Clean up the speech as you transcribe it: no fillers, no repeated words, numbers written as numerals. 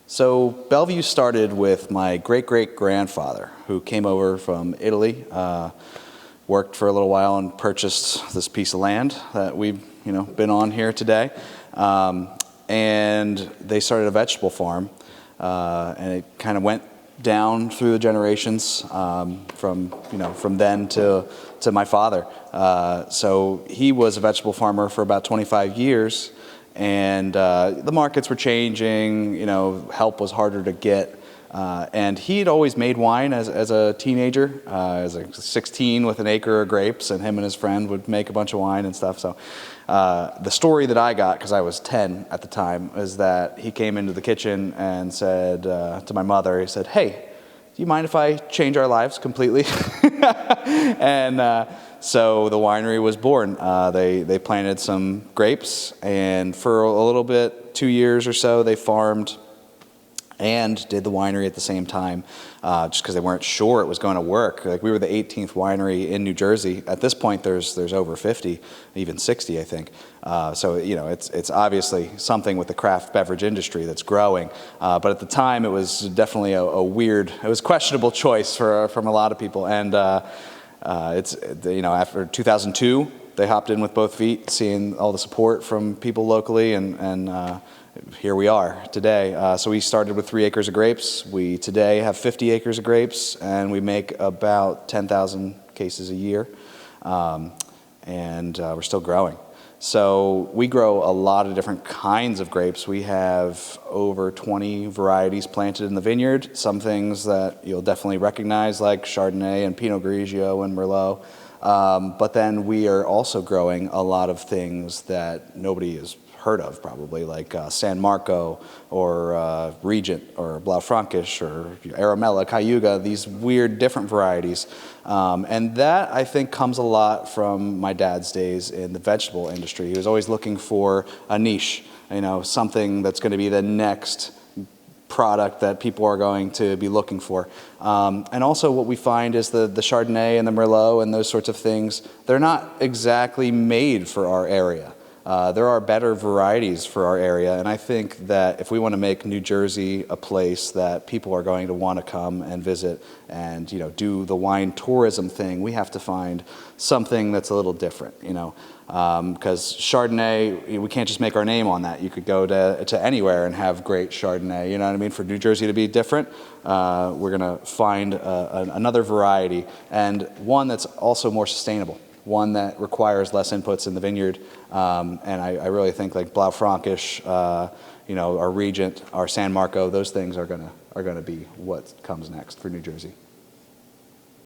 So Bellview started with my great-great-grandfather, who came over from Italy, worked for a little while and purchased this piece of land that we've been on here today. And they started a vegetable farm, and it kind of went down through the generations from then to my father. So he was a vegetable farmer for about 25 years. And the markets were changing, help was harder to get. And he'd always made wine as a teenager, as like 16 with an acre of grapes, and him and his friend would make a bunch of wine and stuff. So the story that I got, because I was 10 at the time, is that he came into the kitchen and said to my mother, he said, "Hey, do you mind if I change our lives completely?" And so the winery was born. They planted some grapes, and for a little bit, 2 years or so, they farmed and did the winery at the same time, just because they weren't sure it was going to work. Like, we were the 18th winery in New Jersey. At this point, there's over 50, even 60, I think. So it's obviously something with the craft beverage industry that's growing. But at the time, it was definitely a weird, it was questionable choice from a lot of people. And after 2002, they hopped in with both feet, seeing all the support from people locally, and here we are today. So we started with 3 acres of grapes. We today have 50 acres of grapes, and we make about 10,000 cases a year, and we're still growing. So we grow a lot of different kinds of grapes. We have over 20 varieties planted in the vineyard. Some things that you'll definitely recognize, like Chardonnay and Pinot Grigio and Merlot. But then we are also growing a lot of things that nobody has heard of, probably, like San Marco or Regent or Blaufränkisch or Aramella, Cayuga, these weird different varieties. And that, I think, comes a lot from my dad's days in the vegetable industry. He was always looking for a niche, something that's going to be the next product that people are going to be looking for. And also what we find is the Chardonnay and the Merlot and those sorts of things, they're not exactly made for our area. There are better varieties for our area, and I think that if we want to make New Jersey a place that people are going to want to come and visit and do the wine tourism thing, we have to find something that's a little different, because Chardonnay, we can't just make our name on that. You could go to anywhere and have great Chardonnay, you know what I mean? For New Jersey to be different, we're going to find another variety, and one that's also more sustainable, one that requires less inputs in the vineyard. And I really think like Blaufränkisch, our Regent, our San Marco, those things are gonna be what comes next for New Jersey.